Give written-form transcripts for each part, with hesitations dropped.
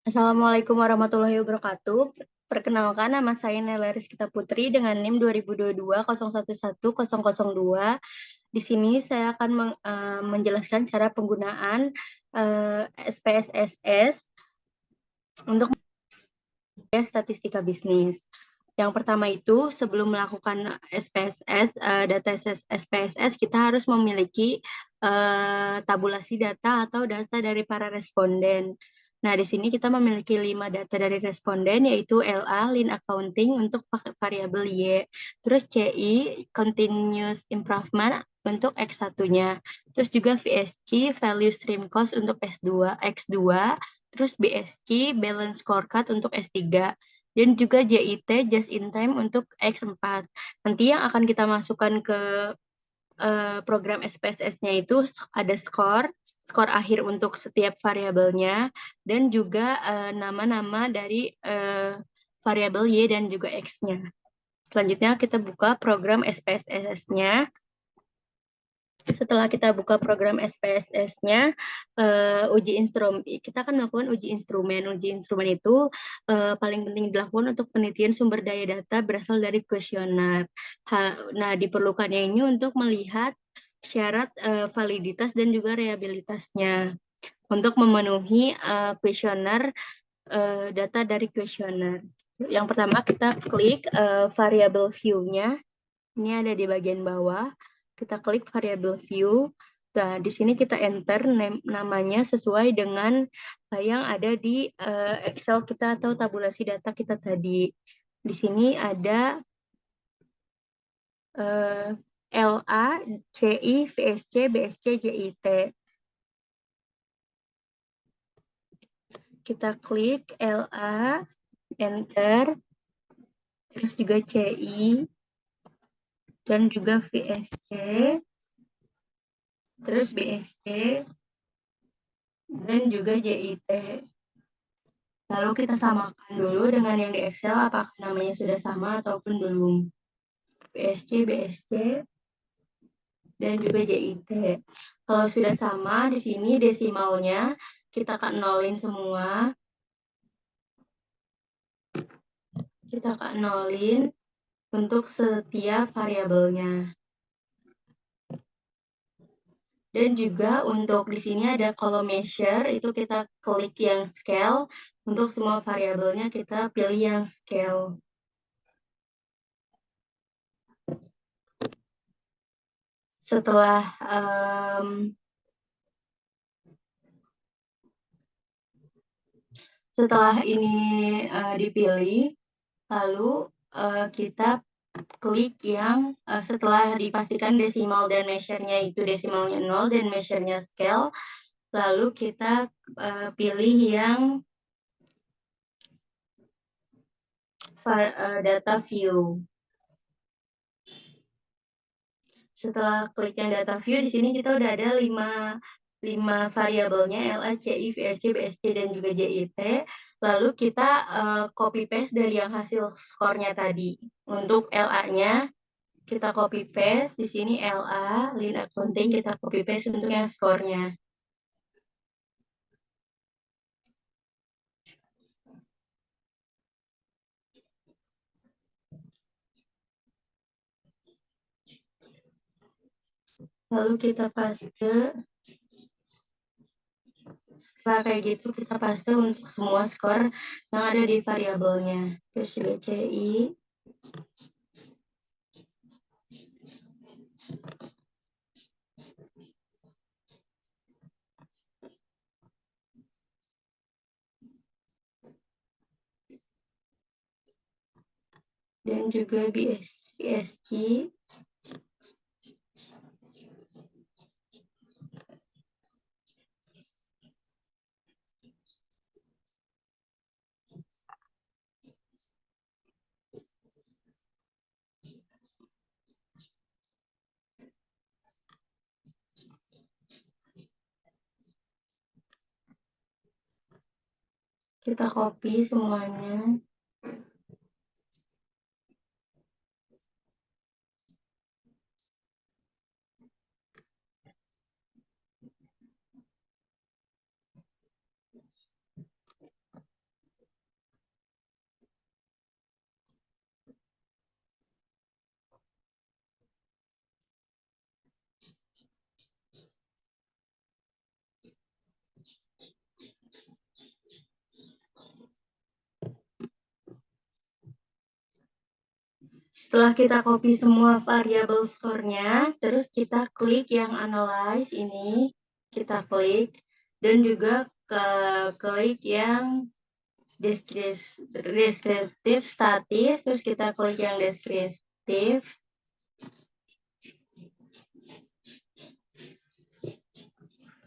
Assalamualaikum warahmatullahi wabarakatuh. Perkenalkan, nama saya Nela Rizkita Putri dengan NIM 2022 Di sini saya akan menjelaskan cara penggunaan SPSS untuk statistika bisnis. Yang pertama itu, sebelum melakukan SPSS, data SPSS, kita harus memiliki tabulasi data atau data dari para responden. Nah, di sini kita memiliki 5 data dari responden, yaitu LA, Lean Accounting untuk variabel Y, terus CI, Continuous Improvement untuk X1-nya, terus juga VSC, Value Stream Cost untuk X2, terus BSC, Balance Scorecard untuk S3, dan juga JIT, Just in Time untuk X4. Nanti yang akan kita masukkan ke program SPSS-nya itu ada skor akhir untuk setiap variabelnya, dan juga nama-nama dari variabel Y dan juga X-nya. Selanjutnya kita buka program SPSS-nya. Setelah kita buka program SPSS-nya, kita akan melakukan uji instrumen. Uji instrumen itu paling penting dilakukan untuk penelitian sumber daya data berasal dari kuesioner. Nah, diperlukannya ini untuk melihat syarat validitas dan juga reliabilitasnya untuk memenuhi kuesioner, data dari kuesioner. Yang pertama kita klik variable view-nya. Ini ada di bagian bawah. Kita klik variable view. Nah, di sini kita enter namanya sesuai dengan yang ada di Excel kita atau tabulasi data kita tadi. Di sini ada LA, CI, VSC, BSC, JIT. Kita klik LA, enter, terus juga CI, dan juga VSC, terus BSC, dan juga JIT. Lalu kita samakan dulu dengan yang di Excel, apakah namanya sudah sama ataupun belum. BSC, dan juga JIT. Kalau sudah sama, di sini desimalnya kita akan nolin semua. Kita akan nolin untuk setiap variabelnya. Dan juga untuk di sini ada column measure, itu kita klik yang scale. Untuk semua variabelnya kita pilih yang scale. Setelah ini dipilih, lalu kita klik yang setelah dipastikan desimal dan measure-nya itu desimalnya 0 dan measure-nya scale, lalu kita pilih yang data view. Setelah klik yang data view, di sini kita udah ada 5 variabelnya, LA, CI, VSC, BSC, dan juga JIT. Lalu kita copy paste dari yang hasil skornya tadi. Untuk LA-nya, kita copy paste. Di sini LA, Lean Accounting, kita copy paste untuk yang skornya. Lalu kita paste. Setelah kayak gitu, kita paste untuk semua skor yang ada di variabelnya. Terus juga CI. Dan juga BSC. Kita copy semuanya. Setelah kita copy semua variabel skornya, terus kita klik yang analyze ini, kita klik, dan juga klik yang deskriptif statis, terus kita klik yang deskriptif.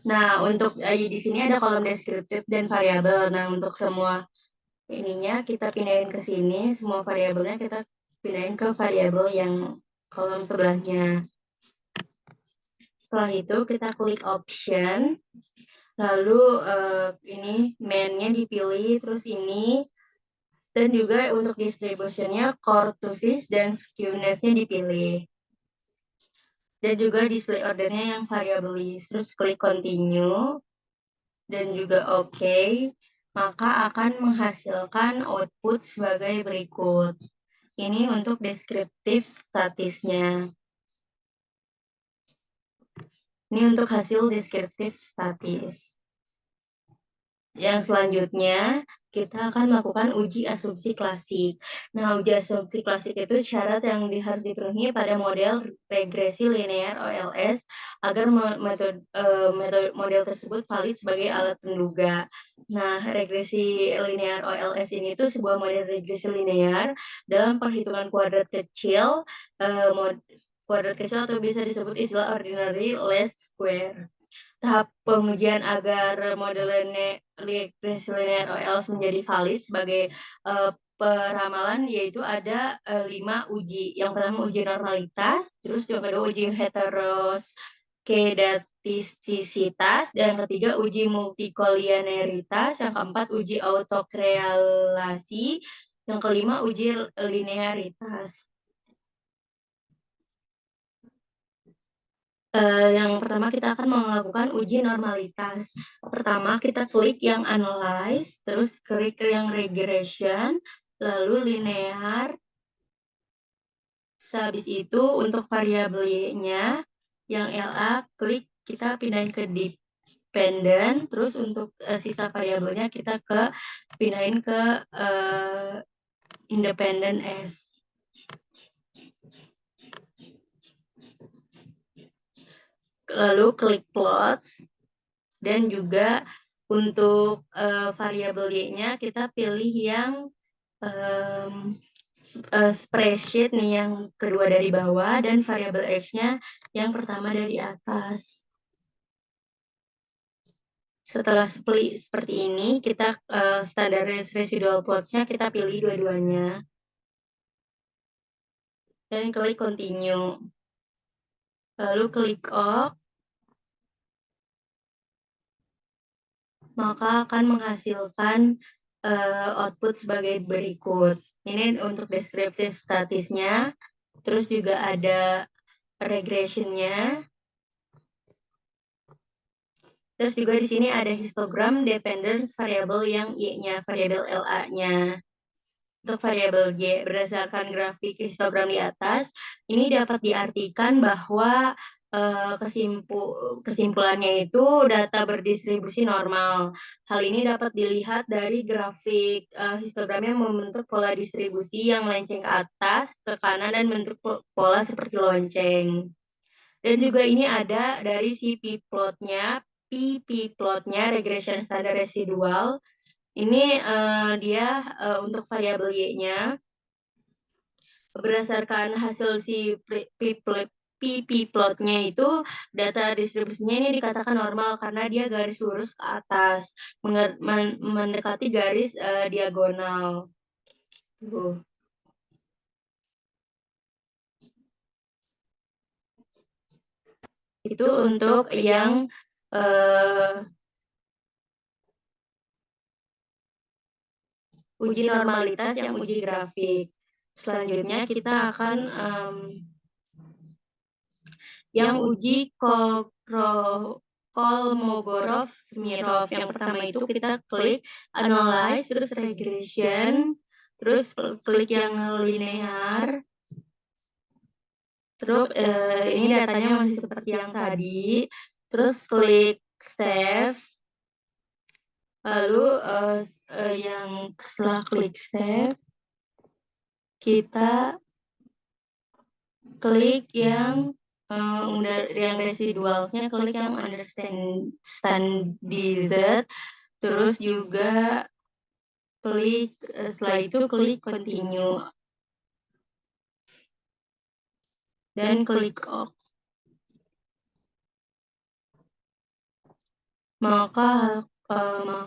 Nah, untuk di sini ada kolom deskriptif dan variabel. Nah, untuk semua ininya kita pindahin ke sini, semua variabelnya kita pindahin ke variabel yang kolom sebelahnya. Setelah itu kita klik option, lalu ini main-nya dipilih, terus ini, dan juga untuk distributionnya kurtosis dan skewness-nya dipilih. Dan juga display ordernya yang variabilis, terus klik continue, dan juga OK, maka akan menghasilkan output sebagai berikut. Ini untuk deskriptif statisnya. Ini untuk hasil deskriptif statis. Yang selanjutnya, kita akan melakukan uji asumsi klasik. Nah, uji asumsi klasik itu syarat yang harus dipenuhi pada model regresi linear OLS agar model tersebut valid sebagai alat penduga. Nah, regresi linear OLS ini itu sebuah model regresi linear dalam perhitungan kuadrat kecil, atau bisa disebut istilah ordinary least square. Tahap pengujian agar model regresi linear OLS menjadi valid sebagai peramalan yaitu ada 5 uji. Yang pertama uji normalitas, terus yang kedua uji heteroskedastisitas, dan yang ketiga uji multikolinearitas, yang keempat uji autokorelasi, yang kelima uji linearitas. Yang pertama kita akan melakukan uji normalitas. Pertama kita klik yang analyze, terus klik yang regression, lalu linear. Habis itu untuk variabel Y-nya yang LA klik kita pindahin ke dependent, terus untuk sisa variabelnya kita pindahin ke independent S. Lalu klik plots, dan juga untuk variabel Y-nya kita pilih yang spreadsheet nih yang kedua dari bawah, dan variabel X-nya yang pertama dari atas. Setelah split seperti ini, kita standar residual plots-nya kita pilih dua-duanya. Dan klik continue. Lalu klik OK. Maka akan menghasilkan output sebagai berikut. Ini untuk deskripsi statisnya, terus juga ada regressionnya, terus juga di sini ada histogram dependence variable yang Y-nya, variabel LA-nya. Untuk variabel Y, berdasarkan grafik histogram di atas, ini dapat diartikan bahwa kesimpulannya itu data berdistribusi normal. Hal ini dapat dilihat dari grafik histogram yang membentuk pola distribusi yang melenceng ke atas, ke kanan, dan bentuk pola seperti lonceng. Dan juga ini ada dari si p-plotnya, regression standar residual. Ini dia untuk variabel Y-nya. Berdasarkan hasil si p-plotnya itu, data distribusinya ini dikatakan normal karena dia garis lurus ke atas, mendekati garis diagonal. Itu untuk yang uji normalitas, yang uji grafik. Selanjutnya kita akan yang uji Kolmogorov-Smirnov. Yang pertama itu kita klik analyze, terus regression, terus klik yang linear. Terus ini datanya masih seperti yang tadi. Terus klik save. Lalu yang setelah klik save, kita klik yang residualsnya, klik yang standardized, terus juga klik setelah itu klik continue dan klik OK. Maka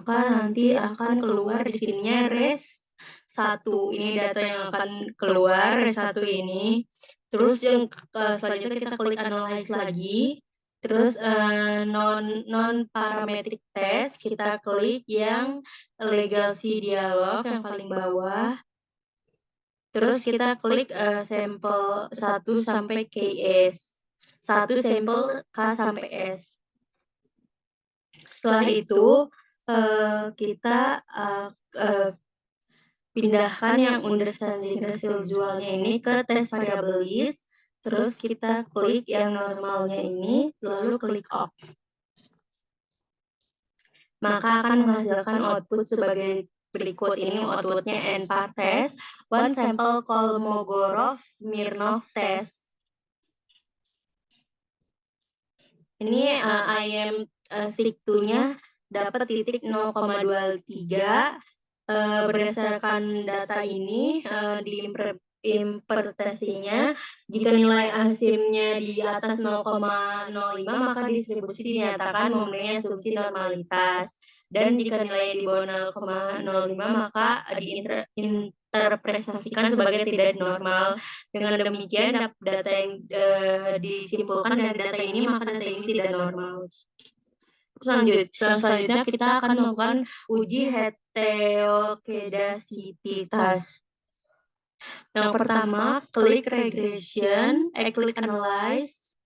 nanti akan keluar di sininya res 1. Ini data yang akan keluar res 1 ini. Terus yang selanjutnya kita klik analyze lagi. Terus non parametric test kita klik yang legacy dialog yang paling bawah. Terus kita klik sampel 1 sampai KS. 1 sampel K sampai S. Setelah itu kita pindahkan yang understanding residualnya ini ke test variable list, terus kita klik yang normalnya ini, lalu klik OK. Maka akan menghasilkan output sebagai berikut. Ini outputnya npar test, one sample Kolmogorov-Smirnov test. Ini IM62-nya dapat titik 0,23. Berdasarkan data ini diinterpretasinya, jika nilai asimnya di atas 0,05 maka distribusi dinyatakan memenuhi asumsi normalitas, dan jika nilai di bawah 0,05 maka diinterpretasikan sebagai tidak normal. Dengan demikian data yang disimpulkan dari data ini, maka data ini tidak normal. Selanjutnya kita akan melakukan uji heterokedasititas. Yang pertama, klik regression, klik analyze.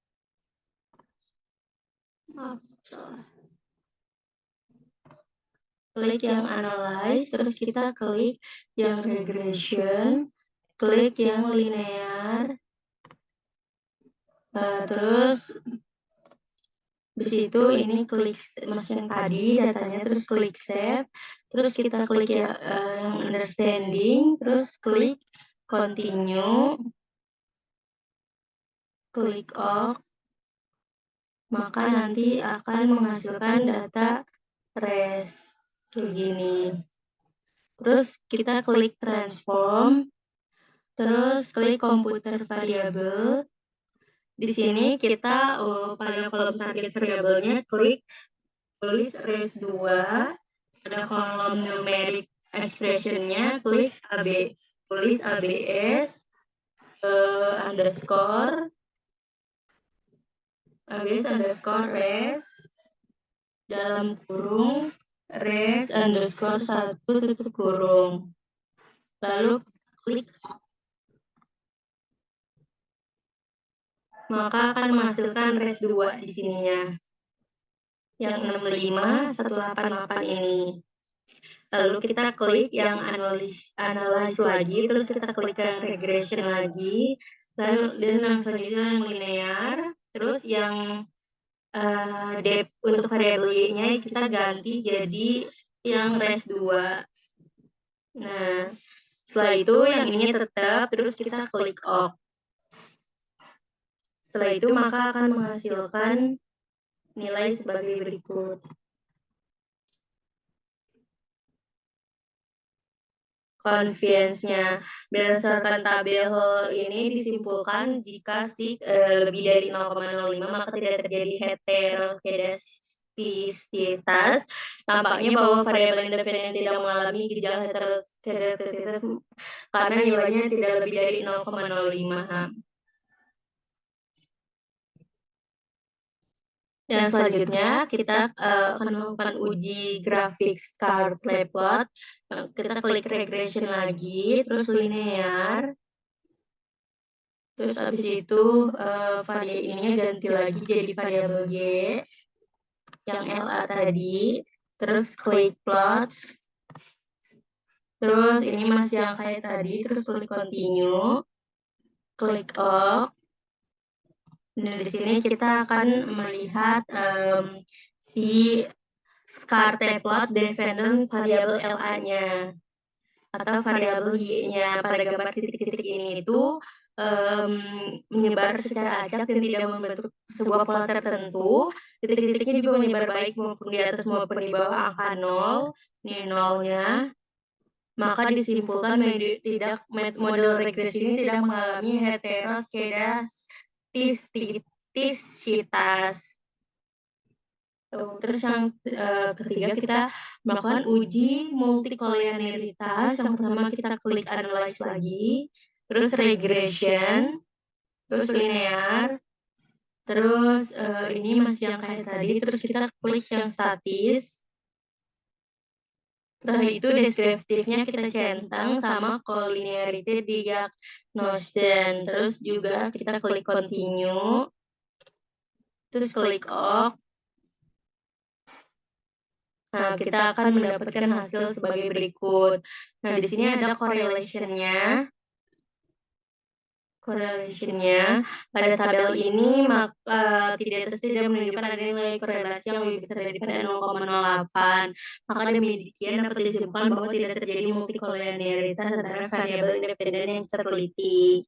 Klik yang analyze, terus kita klik yang regression, klik yang linear, terus Habis itu ini klik yang tadi datanya, terus klik save, terus kita klik yang understanding, terus klik continue, klik OK, maka nanti akan menghasilkan data res kayak gini. Terus kita klik transform, terus klik computer variable. Di sini kita pada kolom target variabelnya klik tulis res 2, ada kolom numeric expression-nya, klik tulis ABS underscore res dalam kurung res underscore 1 tutup kurung, lalu klik, maka akan menghasilkan res 2 di sininya yang 65,188 ini. Lalu kita klik yang analyze lagi, terus kita klik yang regression lagi, dan yang selanjutnya yang linear, terus yang depth untuk variabel y-nya kita ganti jadi yang res 2. Nah, setelah itu yang ini tetap, terus kita klik OK. Setelah itu maka akan menghasilkan nilai sebagai berikut. Convenience-nya berdasarkan tabel ini disimpulkan jika SIG lebih dari 0,05 maka tidak terjadi heterokedasititas. Tampaknya bahwa variabel independen tidak mengalami gejala heterokedasititas karena nilainya tidak lebih dari 0,05. Dan selanjutnya kita akan melakukan uji grafik scatter-plot. Kita klik regression lagi, terus linear. Terus habis itu variabel ininya ganti lagi jadi variabel Y yang LA tadi. Terus klik plot. Terus ini masih yang kayak tadi, terus klik continue. Klik OK. Nah, di sini kita akan melihat si scatter-plot dependent variabel LA-nya atau variabel Y-nya. Pada gambar titik-titik ini itu menyebar secara acak dan tidak membentuk sebuah pola tertentu, titik-titiknya juga menyebar baik maupun di atas maupun di bawah angka nol, ini nolnya, maka disimpulkan model regresi ini tidak mengalami heteroskedastisitas. Terus yang ketiga kita melakukan uji multikolinearitas. Yang pertama kita klik analyze lagi, terus regression, terus linear, terus ini masih yang kayak tadi, terus kita klik yang statis. Setelah itu deskriptifnya kita centang sama collinearity diagnosis, terus juga kita klik continue, terus klik off. Nah, kita akan mendapatkan hasil sebagai berikut. Nah, di sini ada correlation-nya. Pada tabel ini tidak menunjukkan ada nilai korelasi yang lebih besar daripada 0,08. Maka demikian dapat disimpulkan bahwa tidak terjadi multikolinearitas antara variabel independen yang kita teliti.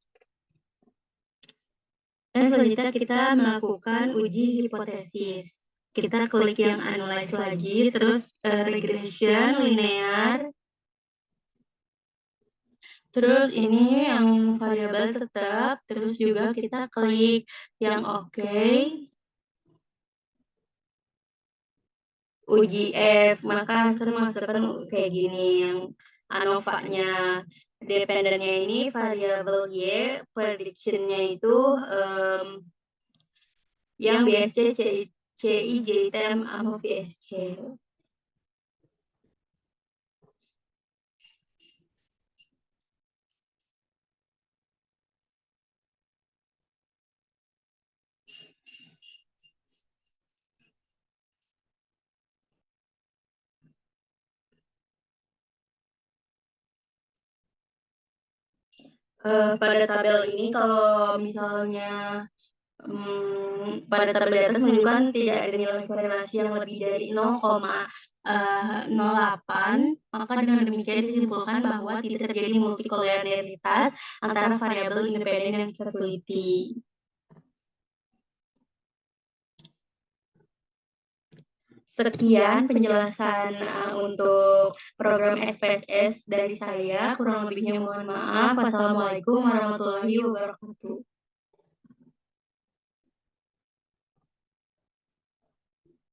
Dan selanjutnya kita melakukan uji hipotesis. Kita klik yang analyze lagi, terus regression, linear, terus ini yang variabel tetap, terus juga kita klik yang oke. Uji F, maka termasukkan kayak gini yang ANOVA-nya. Dependennya ini variabel Y, prediction-nya itu yang BSC, CI, JTEM, sama VSC. Pada tabel ini kalau misalnya pada tabel di atas menunjukkan tidak ada nilai korelasi yang lebih dari 0,08, maka dengan demikian disimpulkan bahwa tidak terjadi multikolinearitas antara variabel independen yang kita teliti. Sekian penjelasan untuk program SPSS dari saya. Kurang lebihnya mohon maaf. Wassalamualaikum warahmatullahi wabarakatuh.